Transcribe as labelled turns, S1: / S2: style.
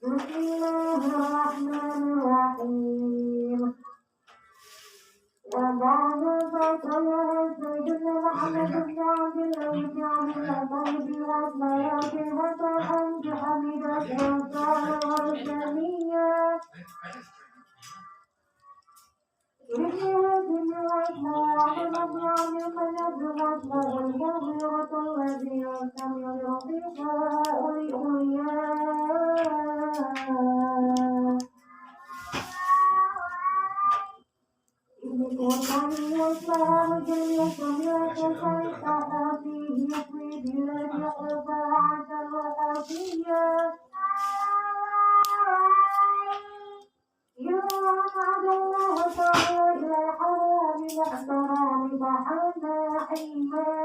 S1: بسم الله الرحمن الرحيم وبعد فصلها سيدنا محمد بن عبد الله بن عبد المطلب والصلاة والسلام بحمدك وسعى والسمية إنه وإسماعيل بن عبد المناب واسمه المغيرة الذي يسمي رفيقا أولياء والله والسلام جميع سميعك فانتقى فيه في بلاد قطاعة الوقافية يوعد الله تعالى إلى الحرام محترم فحنا حما